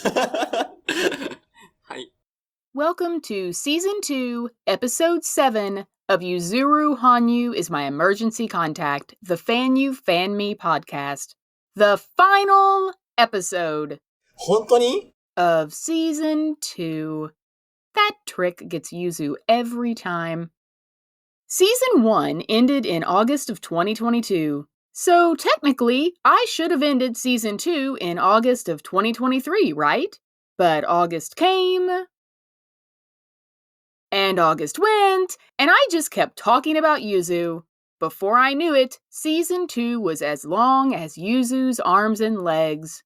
はい。Welcome to Season 2, Episode 7 of Yuzuru Hanyu is my emergency contact, the FanyuFanme podcast. The final episode 本当に of Season 2. That trick gets Yuzu every time. Season 1 ended in August of 2022. So technically, I should have ended Season 2 in August of 2023, right? But August came, and August went, and I just kept talking about Yuzu. Before I knew it, Season 2 was as long as Yuzu's arms and legs.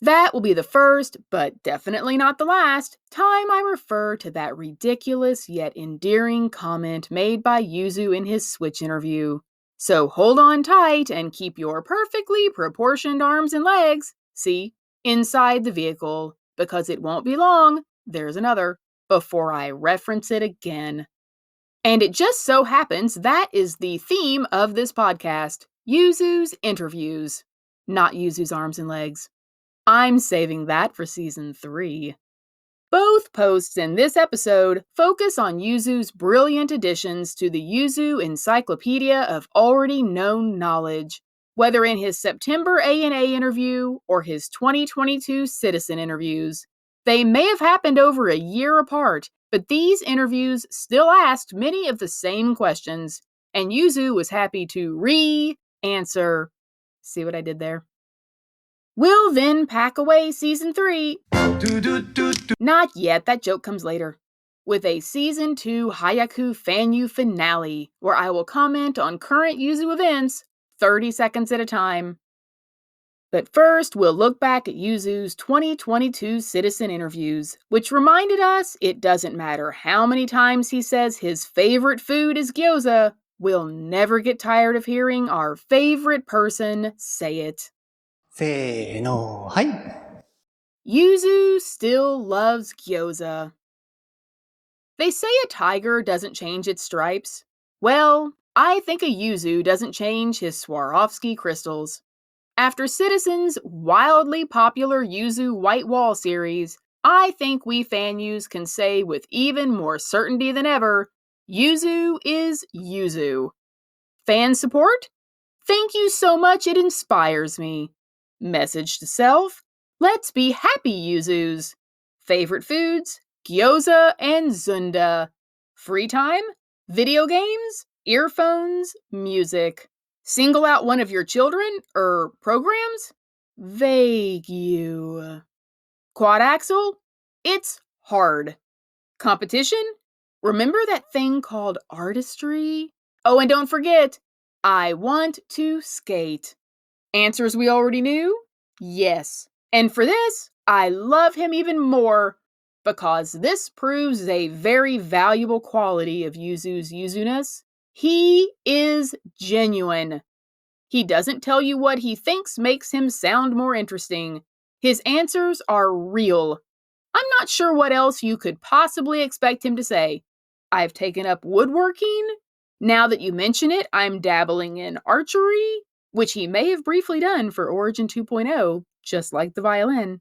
That will be the first, but definitely not the last, time I refer to that ridiculous yet endearing comment made by Yuzu in his Switch interview. So hold on tight and keep your perfectly proportioned arms and legs, see, inside the vehicle, because it won't be long, there's another, before I reference it again. And it just so happens that is the theme of this podcast, Yuzu's interviews, not Yuzu's arms and legs. I'm saving that for Season 3. Both posts in this episode focus on Yuzu's brilliant additions to the Yuzu Encyclopedia of already known knowledge, whether in his September A&A interview or his 2022 Citizen interviews. They may have happened over a year apart, but these interviews still asked many of the same questions, and Yuzu was happy to re-answer. See what I did there? We'll then pack away Season 3. Not yet, that joke comes later. With a Season 2 Haiku Fanyu finale, where I will comment on current Yuzu events 30 seconds at a time. But first, we'll look back at Yuzu's 2022 Citizen interviews, which reminded us it doesn't matter how many times he says his favorite food is gyoza, we'll never get tired of hearing our favorite person say it. せーの、はい。 Yuzu still loves gyoza. They say a tiger doesn't change its stripes. Well, I think a Yuzu doesn't change his Swarovski crystals. After Citizen's wildly popular Yuzu White Wall series, I think we Fanyus can say with even more certainty than ever, Yuzu is Yuzu. Fan support? Thank you so much, it inspires me. Message to self? Let's be happy Yuzus. Favorite foods? Gyoza and Zunda. Free time? Video games? Earphones? Music. Single out one of your children? Programs? Vague you. Quad axle? It's hard. Competition? Remember that thing called artistry? Oh, and don't forget, I want to skate. Answers we already knew? Yes. And for this, I love him even more, because this proves a very valuable quality of Yuzu's Yuzuness. He is genuine. He doesn't tell you what he thinks makes him sound more interesting. His answers are real. I'm not sure what else you could possibly expect him to say. I've taken up woodworking. Now that you mention it, I'm dabbling in archery, which he may have briefly done for Origin 2.0, just like the violin.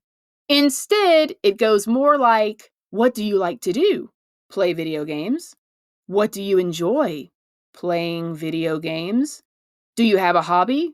Instead, it goes more like, what do you like to do? Play video games. What do you enjoy? Playing video games. Do you have a hobby?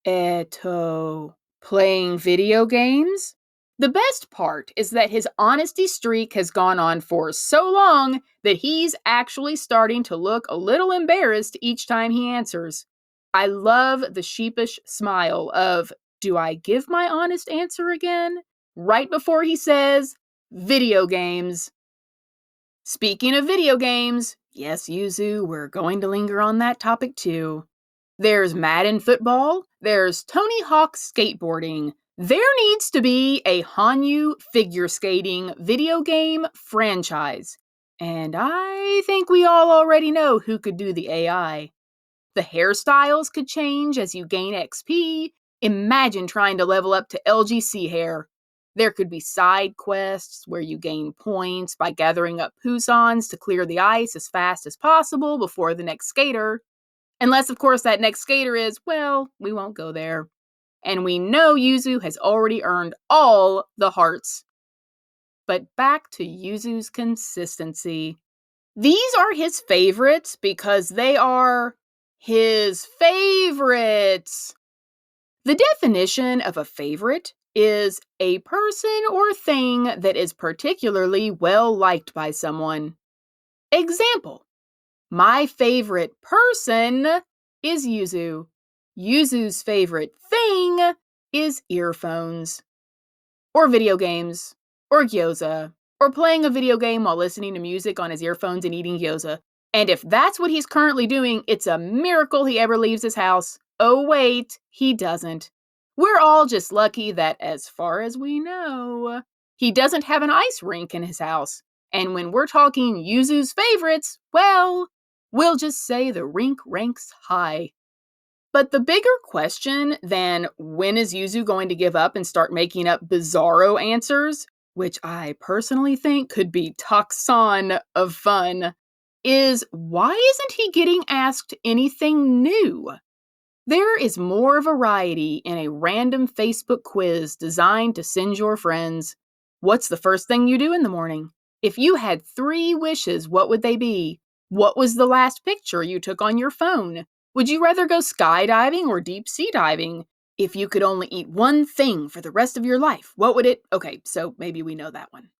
Playing video games? The best part is that his honesty streak has gone on for so long that he's actually starting to look a little embarrassed each time he answers. I love the sheepish smile of, do I give my honest answer again? Right before he says, video games. Speaking of video games, yes, Yuzu, we're going to linger on that topic too. There's Madden football, there's Tony Hawk skateboarding. There needs to be a Hanyu figure skating video game franchise. And I think we all already know who could do the AI. The hairstyles could change as you gain XP. Imagine trying to level up to LGC hair. There could be side quests where you gain points by gathering up Pooh-sans to clear the ice as fast as possible before the next skater. Unless, of course, that next skater is, well, we won't go there. and we know Yuzu has already earned all the hearts. But back to Yuzu's consistency. These are his favorites because they are his favorites. The definition of a favorite is a person or thing that is particularly well liked by someone. Example: my favorite person is Yuzu. Yuzu's favorite thing is earphones, or video games, or gyoza, or playing a video game while listening to music on his earphones and eating gyoza. And if that's what he's currently doing, it's a miracle he ever leaves his house. Oh wait, he doesn't. We're all just lucky that, as far as we know, he doesn't have an ice rink in his house. And when we're talking Yuzu's favorites, well, we'll just say the rink ranks high. But the bigger question than when is Yuzu going to give up and start making up bizarro answers, which I personally think could be toxon of fun, is why isn't he getting asked anything new? There is more variety in a random Facebook quiz designed to send your friends. What's the first thing you do in the morning? If you had 3 wishes, what would they be? What was the last picture you took on your phone? Would you rather go skydiving or deep sea diving? If you could only eat one thing for the rest of your life, what would it? Okay, so maybe we know that one.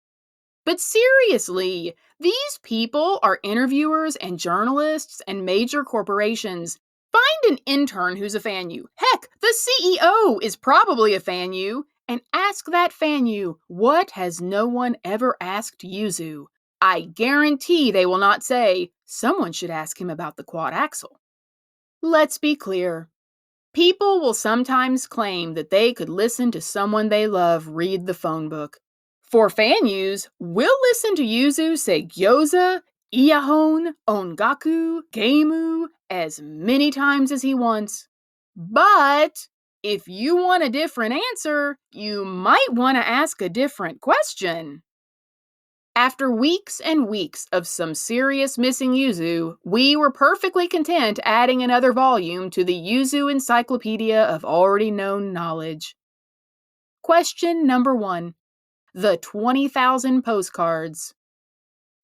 But seriously, these people are interviewers and journalists and major corporations. Find an intern who's a Fanyu. Heck, the CEO is probably a Fanyu. And ask that Fanyu, what has no one ever asked Yuzu? I guarantee they will not say, someone should ask him about the quad axle. Let's be clear. People will sometimes claim that they could listen to someone they love read the phone book. For Fanyus, we'll listen to Yuzu say gyoza, iyahon, ongaku, geimu as many times as he wants. But if you want a different answer, you might want to ask a different question. After weeks and weeks of some serious missing Yuzu, we were perfectly content adding another volume to the Yuzu Encyclopedia of already known knowledge. Question number 1. The 20,000 postcards.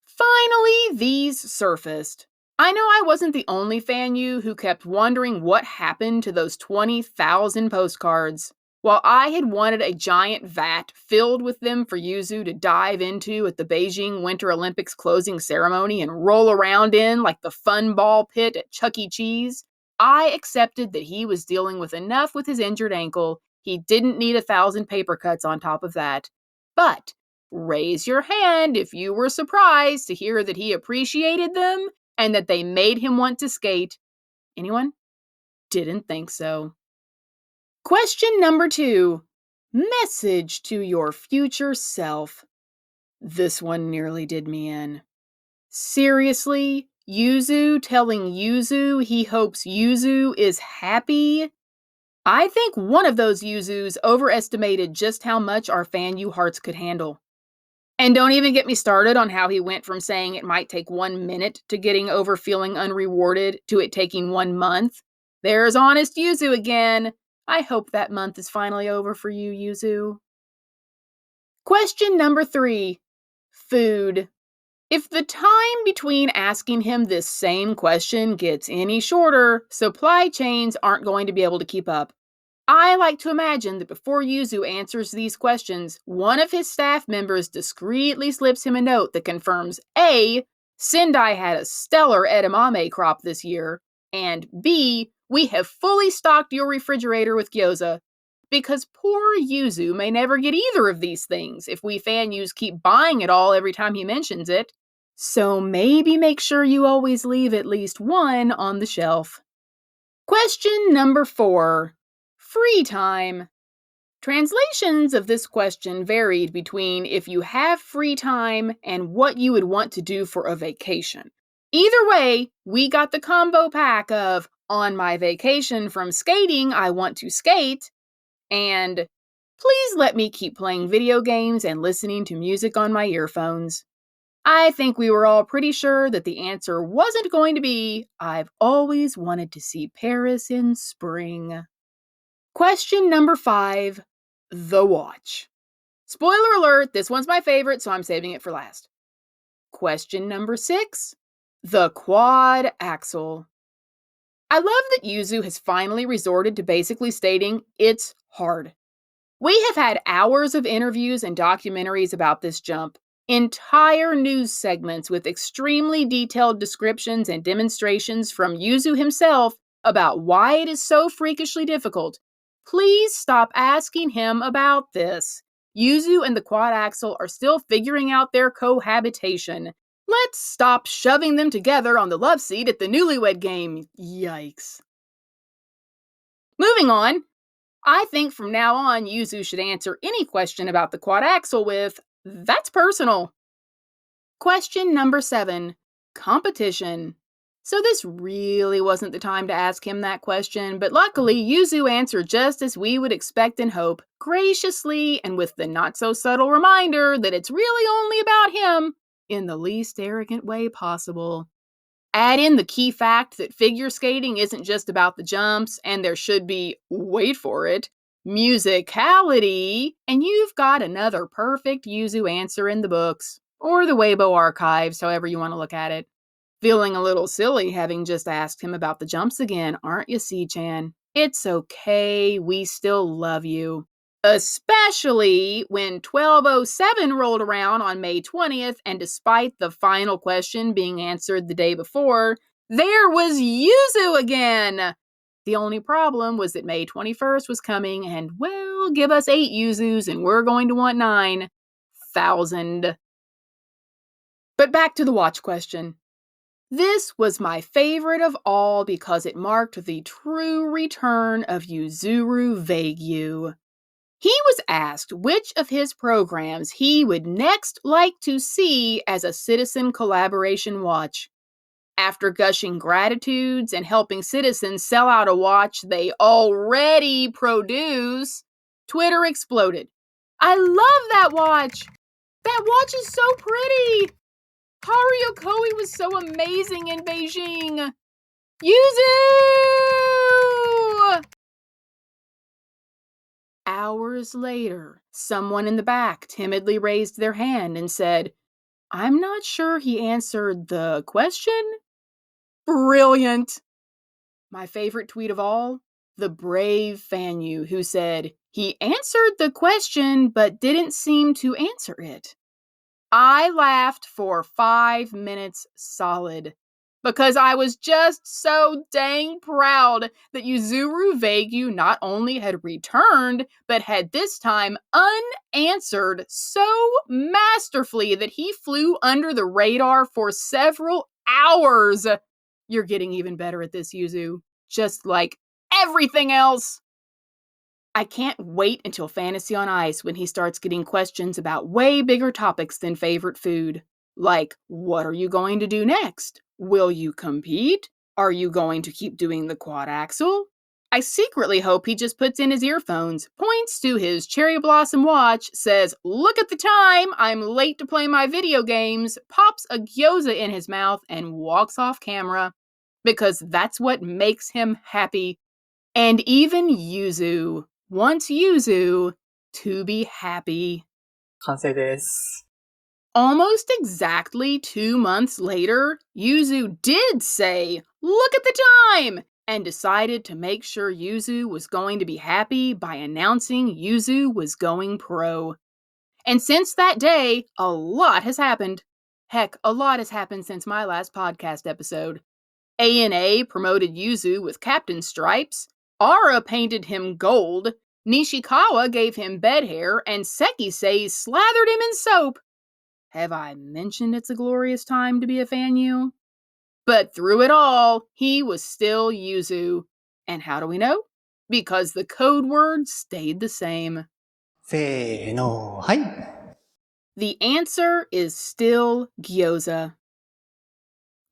Finally, these surfaced. I know I wasn't the only Fanyu who kept wondering what happened to those 20,000 postcards. While I had wanted a giant vat filled with them for Yuzu to dive into at the Beijing Winter Olympics closing ceremony and roll around in like the fun ball pit at Chuck E. Cheese, I accepted that he was dealing with enough with his injured ankle. He didn't need 1,000 paper cuts on top of that. But raise your hand if you were surprised to hear that he appreciated them and that they made him want to skate. Anyone? Didn't think so. Question number 2. Message to your future self. This one nearly did me in. Seriously? Yuzu telling Yuzu he hopes Yuzu is happy? I think one of those Yuzus overestimated just how much our Fanyu hearts could handle. And don't even get me started on how he went from saying it might take 1 minute to getting over feeling unrewarded to it taking 1 month. There's honest Yuzu again. I hope that month is finally over for you, Yuzu. Question number 3. Food. If the time between asking him this same question gets any shorter, supply chains aren't going to be able to keep up. I like to imagine that before Yuzu answers these questions, one of his staff members discreetly slips him a note that confirms A, Sendai had a stellar edamame crop this year, and B, we have fully stocked your refrigerator with gyoza, because poor Yuzu may never get either of these things if we Fanyus keep buying it all every time he mentions it. So maybe make sure you always leave at least one on the shelf. Question number 4. Free time. Translations of this question varied between if you have free time and what you would want to do for a vacation. Either way, we got the combo pack of on my vacation from skating, I want to skate, and please let me keep playing video games and listening to music on my earphones. I think we were all pretty sure that the answer wasn't going to be, I've always wanted to see Paris in spring. Question number 5, the watch. Spoiler alert, this one's my favorite, so I'm saving it for last. Question number 6, the quad axle. I love that Yuzu has finally resorted to basically stating it's hard. We have had hours of interviews and documentaries about this jump, entire news segments with extremely detailed descriptions and demonstrations from Yuzu himself about why it is so freakishly difficult. Please stop asking him about this. Yuzu and the quad axle are still figuring out their cohabitation. Let's stop shoving them together on the love seat at the newlywed game. Yikes. Moving on, I think from now on Yuzu should answer any question about the quad axle with, "That's personal." Question number 7, competition. So this really wasn't the time to ask him that question, but luckily Yuzu answered just as we would expect and hope, graciously and with the not-so-subtle reminder that it's really only about him, in the least arrogant way possible. Add in the key fact that figure skating isn't just about the jumps, and there should be, wait for it, musicality, and you've got another perfect Yuzu answer in the books, or the Weibo archives, however you want to look at it. Feeling a little silly having just asked him about the jumps again, aren't you, C-chan? It's okay, we still love you. Especially when 12:07 rolled around on May 20th, and despite the final question being answered the day before, there was Yuzu again! The only problem was that May 21st was coming, and well, give us 8 Yuzus and we're going to want 9,000. But back to the watch question. This was my favorite of all because it marked the true return of Yuzuru Hanyu. He was asked which of his programs he would next like to see as a citizen collaboration watch. After gushing gratitudes and helping citizens sell out a watch they already produce, Twitter exploded. "I love that watch! That watch is so pretty! Haruo Koi was so amazing in Beijing! Yuzu!" Hours later, someone in the back timidly raised their hand and said, "I'm not sure he answered the question." Brilliant! My favorite tweet of all, the brave Fanyu who said, "He answered the question but didn't seem to answer it." I laughed for 5 minutes solid because I was just so dang proud that Yuzuru Hanyu not only had returned, but had this time unanswered so masterfully that he flew under the radar for several hours. You're getting even better at this, Yuzu, just like everything else. I can't wait until Fantasy on Ice when he starts getting questions about way bigger topics than favorite food. Like, what are you going to do next? Will you compete? Are you going to keep doing the quad axle? I secretly hope he just puts in his earphones, points to his cherry blossom watch, says, "Look at the time, I'm late to play my video games," pops a gyoza in his mouth, and walks off camera. Because that's what makes him happy. And even Yuzu wants Yuzu to be happy. 完成です。 Almost exactly 2 months later, Yuzu did say, "Look at the time!" and decided to make sure Yuzu was going to be happy by announcing Yuzu was going pro. And since that day, a lot has happened. Heck, a lot has happened since my last podcast episode. ANA promoted Yuzu with captain stripes, Ara painted him gold, Nishikawa gave him bed hair, and Sekisei slathered him in soap. Have I mentioned it's a glorious time to be a Fanyu? But through it all, he was still Yuzu. And how do we know? Because the code word stayed the same. せーの、はい。 The answer is still Gyoza.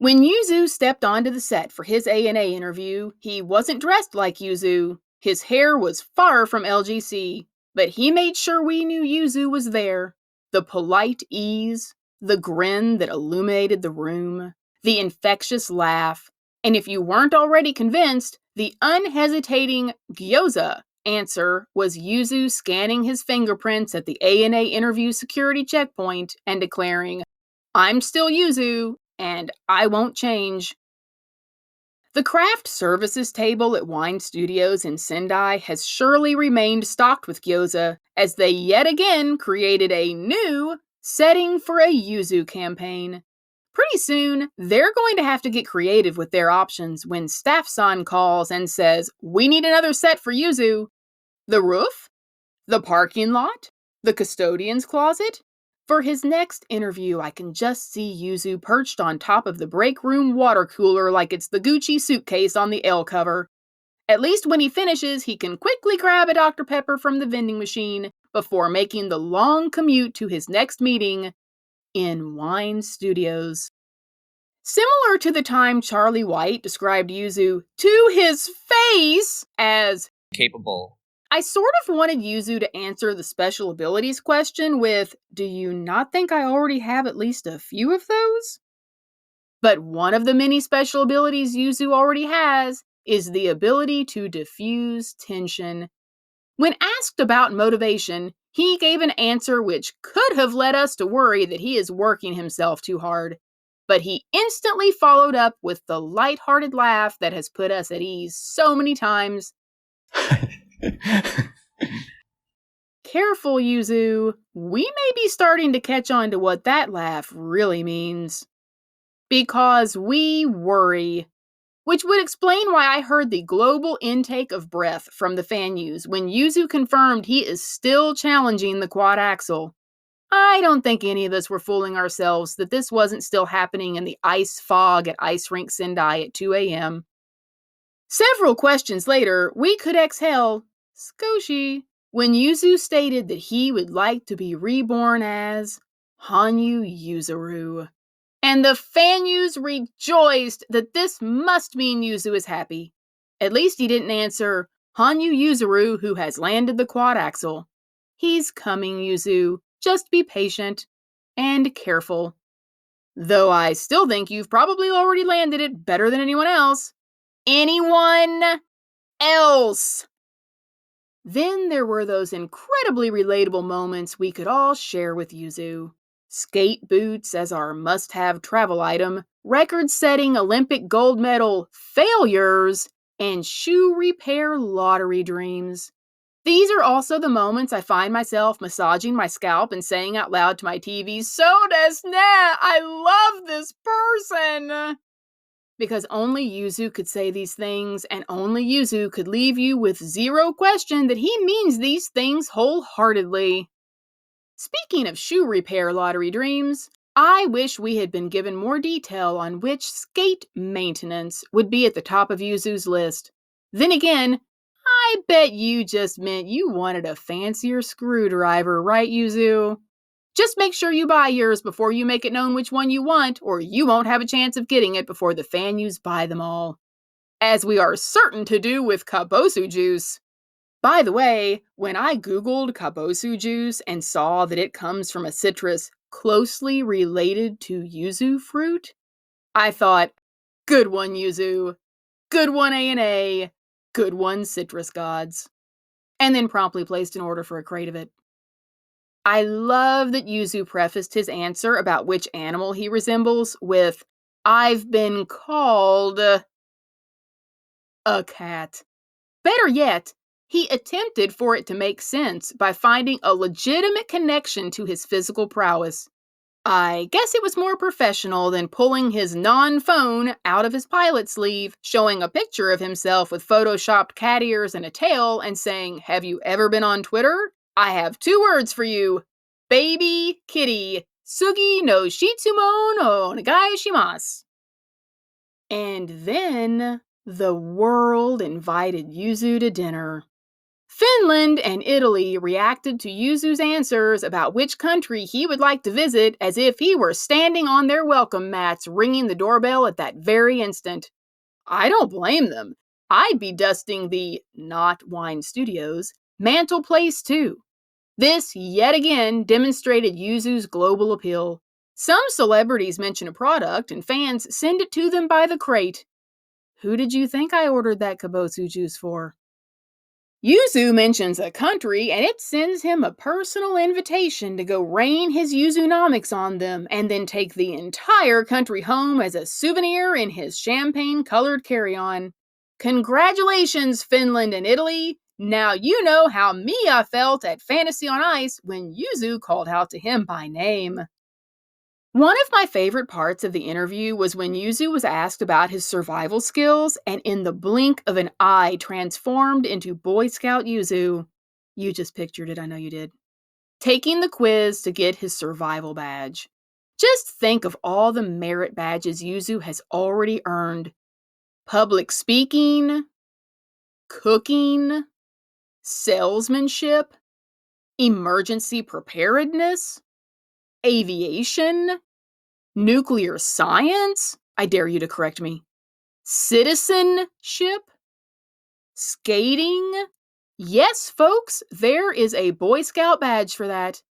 When Yuzu stepped onto the set for his ANA interview, he wasn't dressed like Yuzu. His hair was far from LGC, but he made sure we knew Yuzu was there. The polite ease, the grin that illuminated the room, the infectious laugh, and if you weren't already convinced, the unhesitating Gyoza answer was Yuzu scanning his fingerprints at the ANA interview security checkpoint and declaring, "I'm still Yuzu, and I won't change." The craft services table at Wine Studios in Sendai has surely remained stocked with gyoza, as they yet again created a new setting for a Yuzu campaign. Pretty soon, they're going to have to get creative with their options when Staff-san calls and says, "We need another set for Yuzu." The roof? The parking lot? The custodian's closet? For his next interview, I can just see Yuzu perched on top of the break room water cooler like it's the Gucci suitcase on the L cover. At least when he finishes, he can quickly grab a Dr. Pepper from the vending machine before making the long commute to his next meeting in Wine Studios. Similar to the time Charlie White described Yuzu to his face as capable, I sort of wanted Yuzu to answer the special abilities question with, "Do you not think I already have at least a few of those?" But one of the many special abilities Yuzu already has is the ability to diffuse tension. When asked about motivation, he gave an answer which could have led us to worry that he is working himself too hard. But he instantly followed up with the lighthearted laugh that has put us at ease so many times. Careful, Yuzu. We may be starting to catch on to what that laugh really means. Because we worry. Which would explain why I heard the global intake of breath from the Fanyus when Yuzu confirmed he is still challenging the quad axle. I don't think any of us were fooling ourselves that this wasn't still happening in the ice fog at Ice Rink Sendai at 2 a.m. Several questions later, we could exhale, skoshi, when Yuzu stated that he would like to be reborn as Hanyu Yuzuru. And the Fanyus rejoiced that this must mean Yuzu is happy. At least he didn't answer, "Hanyu Yuzuru who has landed the quad axle." He's coming, Yuzu. Just be patient and careful. Though I still think you've probably already landed it better than anyone else. Anyone else? Then there were those incredibly relatable moments we could all share with Yuzu. Skate boots as our must-have travel item, record-setting Olympic gold medal failures, and shoe repair lottery dreams. These are also the moments I find myself massaging my scalp and saying out loud to my TV, "So desu ne, I love this person!" Because only Yuzu could say these things, and only Yuzu could leave you with zero question that he means these things wholeheartedly. Speaking of shoe repair lottery dreams, I wish we had been given more detail on which skate maintenance would be at the top of Yuzu's list. Then again, I bet you just meant you wanted a fancier screwdriver, right, Yuzu? Just make sure you buy yours before you make it known which one you want, or you won't have a chance of getting it before the Fanyus buy them all. As we are certain to do with kabosu juice. By the way, when I googled kabosu juice and saw that it comes from a citrus closely related to yuzu fruit, I thought, good one, Yuzu. Good one, ANA. Good one, citrus gods. And then promptly placed an order for a crate of it. I love that Yuzu prefaced his answer about which animal he resembles with, "I've been called a cat." Better yet, he attempted for it to make sense by finding a legitimate connection to his physical prowess. I guess it was more professional than pulling his non-phone out of his pilot sleeve, showing a picture of himself with photoshopped cat ears and a tail, and saying, "Have you ever been on Twitter? I have 2 words for you. Baby kitty. Sugi no shitsumo no onegai shimasu." And then the world invited Yuzu to dinner. Finland and Italy reacted to Yuzu's answers about which country he would like to visit as if he were standing on their welcome mats ringing the doorbell at that very instant. I don't blame them. I'd be dusting the not Wine Studios mantelpiece too. This, yet again, demonstrated Yuzu's global appeal. Some celebrities mention a product and fans send it to them by the crate. Who did you think I ordered that kabosu juice for? Yuzu mentions a country, and it sends him a personal invitation to go rain his Yuzunomics on them and then take the entire country home as a souvenir in his champagne-colored carry-on. Congratulations, Finland and Italy! Now you know how Mia felt at Fantasy on Ice when Yuzu called out to him by name. One of my favorite parts of the interview was when Yuzu was asked about his survival skills and in the blink of an eye transformed into Boy Scout Yuzu. You just pictured it, I know you did. Taking the quiz to get his survival badge. Just think of all the merit badges Yuzu has already earned. Public speaking, cooking, salesmanship, emergency preparedness, aviation, nuclear science, I dare you to correct me, citizenship, skating. Yes, folks, there is a Boy Scout badge for that.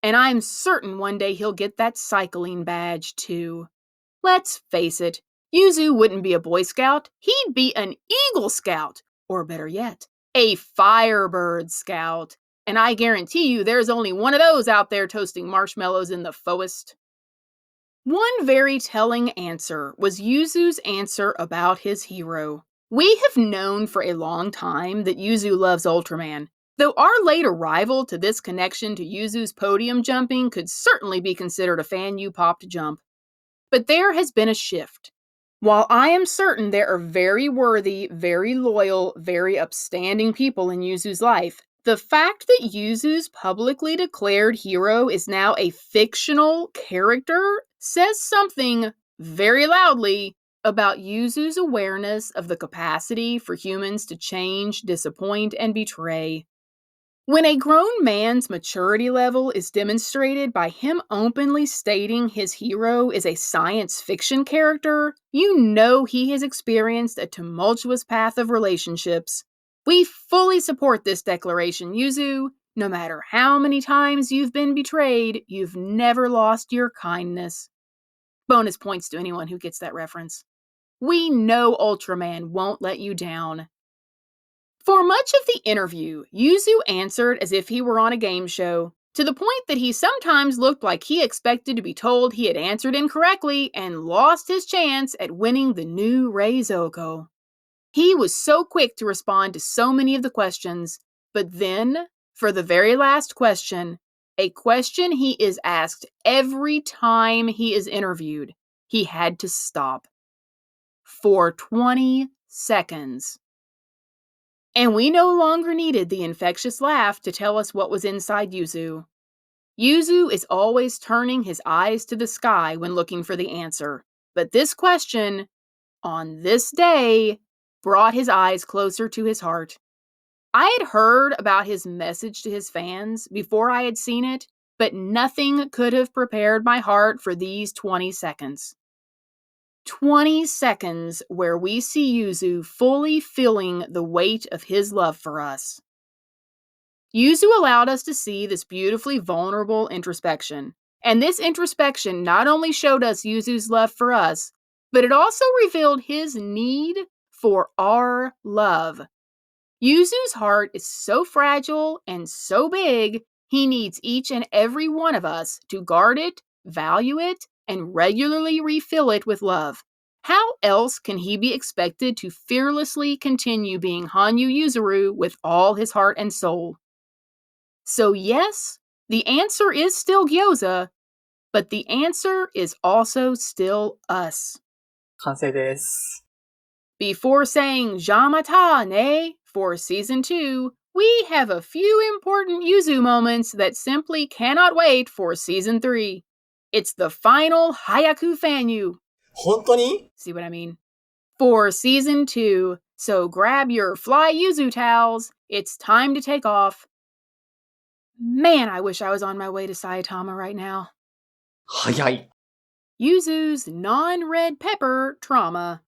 And I'm certain one day he'll get that cycling badge too. Let's face it, Yuzu wouldn't be a Boy Scout, he'd be an Eagle Scout, or better yet, a Firebird Scout. And I guarantee you there's only one of those out there toasting marshmallows in the forest. One very telling answer was Yuzu's answer about his hero. We have known for a long time that Yuzu loves Ultraman, though our late arrival to this connection to Yuzu's podium jumping could certainly be considered a Fanyu popped jump. But there has been a shift. While I am certain there are very worthy, very loyal, very upstanding people in Yuzu's life, the fact that Yuzu's publicly declared hero is now a fictional character says something very loudly about Yuzu's awareness of the capacity for humans to change, disappoint, and betray. When a grown man's maturity level is demonstrated by him openly stating his hero is a science fiction character, you know he has experienced a tumultuous path of relationships. We fully support this declaration, Yuzu. No matter how many times you've been betrayed, you've never lost your kindness. Bonus points to anyone who gets that reference. We know Ultraman won't let you down. For much of the interview, Yuzu answered as if he were on a game show, to the point that he sometimes looked like he expected to be told he had answered incorrectly and lost his chance at winning the new Reizoko. He was so quick to respond to so many of the questions, but then, for the very last question, a question he is asked every time he is interviewed, he had to stop. For 20 seconds. And we no longer needed the infectious laugh to tell us what was inside Yuzu. Yuzu is always turning his eyes to the sky when looking for the answer, but this question, on this day, brought his eyes closer to his heart. I had heard about his message to his fans before I had seen it, but nothing could have prepared my heart for these 20 seconds. 20 seconds where we see Yuzu fully feeling the weight of his love for us. Yuzu allowed us to see this beautifully vulnerable introspection, and this introspection not only showed us Yuzu's love for us, but it also revealed his need for our love. Yuzu's heart is so fragile and so big, he needs each and every one of us to guard it, value it, and regularly refill it with love. How else can he be expected to fearlessly continue being Hanyu Yuzuru with all his heart and soul? So yes, the answer is still Gyoza, but the answer is also still us. 完成です。 Before saying Jamata ne for Season 2, we have a few important Yuzu moments that simply cannot wait for Season 3. It's the final Hayaku Fanyu. 本当に See what I mean? For Season 2, so grab your fly Yuzu towels. It's time to take off. Man, I wish I was on my way to Saitama right now. 早い。 Yuzu's non-red pepper trauma.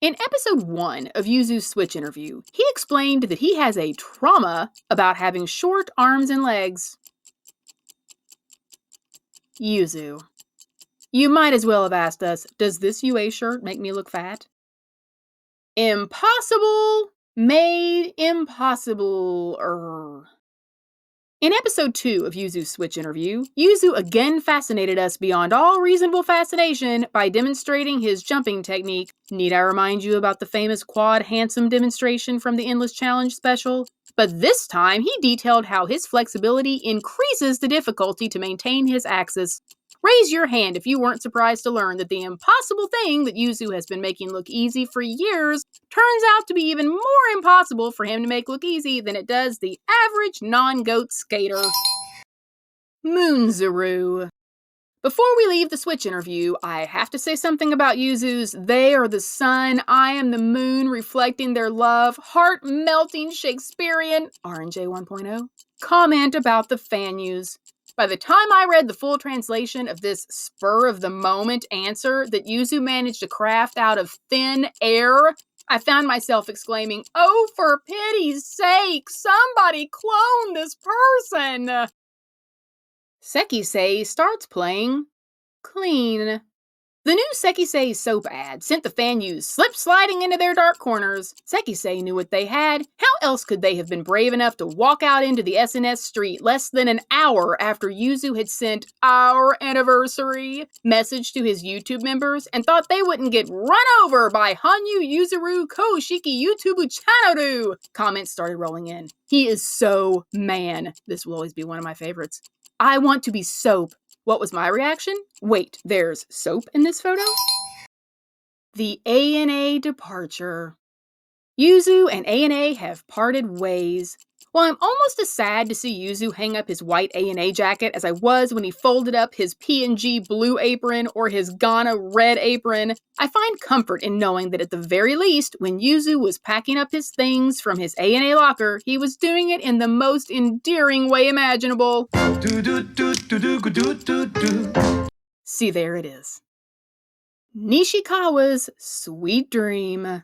In episode 1 of Yuzu's Switch interview, he explained that he has a trauma about having short arms and legs. Yuzu. You might as well have asked us, does this UA shirt make me look fat? Impossible! Made impossible. In episode 2 of Yuzu's Switch interview, Yuzu again fascinated us beyond all reasonable fascination by demonstrating his jumping technique. Need I remind you about the famous quad handsome demonstration from the Endless Challenge special? But this time, he detailed how his flexibility increases the difficulty to maintain his axis. Raise your hand if you weren't surprised to learn that the impossible thing that Yuzu has been making look easy for years turns out to be even more impossible for him to make look easy than it does the average non-goat skater. Moonzuru. Before we leave the Switch interview, I have to say something about Yuzu's "They are the sun, I am the moon, reflecting their love, heart-melting Shakespearean RNJ 1.0 comment about the Fanyus. By the time I read the full translation of this spur-of-the-moment answer that Yuzu managed to craft out of thin air, I found myself exclaiming, "Oh, for pity's sake, somebody clone this person!" Sekisei starts playing clean. The new Sekisei soap ad sent the Fanyus slip-sliding into their dark corners. Sekisei knew what they had. How else could they have been brave enough to walk out into the SNS street less than an hour after Yuzu had sent "our anniversary" message to his YouTube members and thought they wouldn't get run over by Hanyu Yuzuru Koshiki YouTube channel? Comments started rolling in. He is so man. This will always be one of my favorites. I want to be soap. What was my reaction? Wait, there's soap in this photo? The ANA departure. Yuzu and ANA have parted ways. While I'm almost as sad to see Yuzu hang up his white ANA jacket as I was when he folded up his P&G blue apron or his Ghana red apron, I find comfort in knowing that at the very least, when Yuzu was packing up his things from his ANA locker, he was doing it in the most endearing way imaginable. See, there it is. Nishikawa's sweet dream.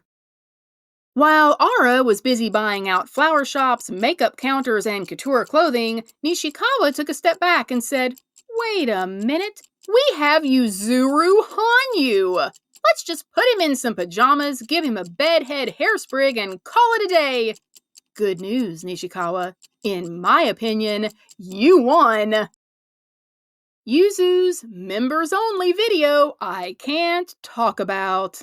While Ara was busy buying out flower shops, makeup counters, and couture clothing, Nishikawa took a step back and said, "Wait a minute, we have Yuzuru Hanyu. Let's just put him in some pajamas, give him a bedhead hairsprig, and call it a day." Good news, Nishikawa. In my opinion, you won. Yuzu's members-only video I can't talk about.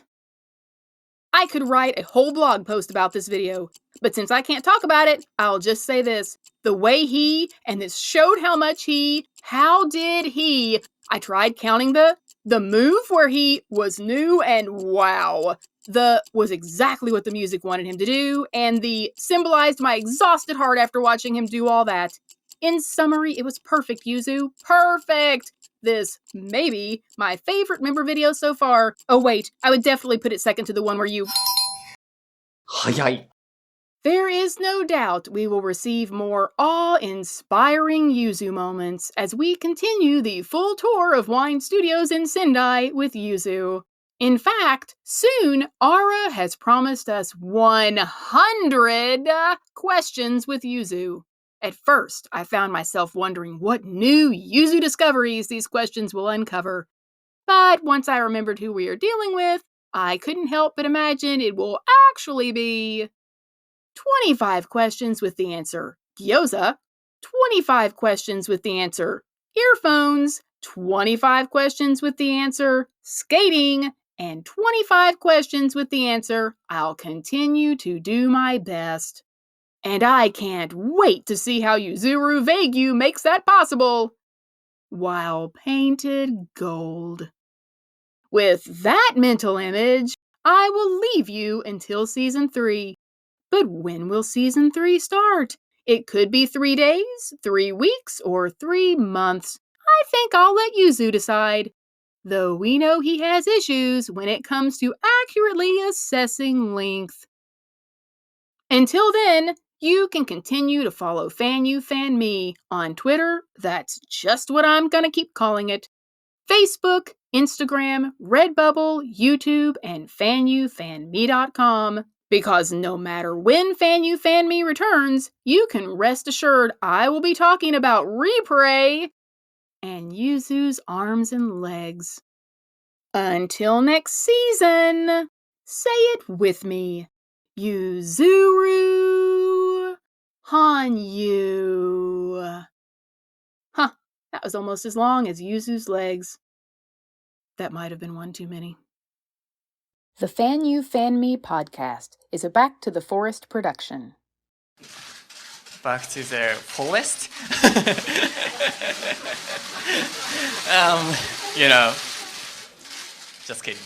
I could write a whole blog post about this video, but since I can't talk about it, I'll just say this. The way and this showed how did he? I tried counting the move where he was new, and wow. The was exactly what the music wanted him to do, and the symbolized my exhausted heart after watching him do all that. In summary, it was perfect, Yuzu. Perfect! This may be my favorite member video so far. Oh wait, I would definitely put it second to the one where you... 早い。 There is no doubt we will receive more awe-inspiring Yuzu moments as we continue the full tour of Wine Studios in Sendai with Yuzu. In fact, soon, Ara has promised us 100 questions with Yuzu. At first, I found myself wondering what new Yuzu discoveries these questions will uncover. But once I remembered who we are dealing with, I couldn't help but imagine it will actually be 25 questions with the answer Gyoza, 25 questions with the answer earphones, 25 questions with the answer skating, and 25 questions with the answer I'll continue to do my best. And I can't wait to see how Yuzuru Hanyu makes that possible while painted gold. With that mental image, I will leave you until Season 3. But when will Season 3 start? It could be 3 days, 3 weeks, or 3 months. I think I'll let Yuzu decide. Though we know he has issues when it comes to accurately assessing length. Until then, you can continue to follow FanyuFanme on Twitter, that's just what I'm gonna keep calling it, Facebook, Instagram, Redbubble, YouTube, and FanyuFanme.com. Because no matter when FanyuFanme returns, you can rest assured I will be talking about Repray and Yuzu's arms and legs. Until next season, say it with me. Yuzuru Hanyu. Huh, that was almost as long as Yuzu's legs. That might have been one too many. The FanyuFanme podcast is a Back to the Forest production. Back to the forest? Just kidding.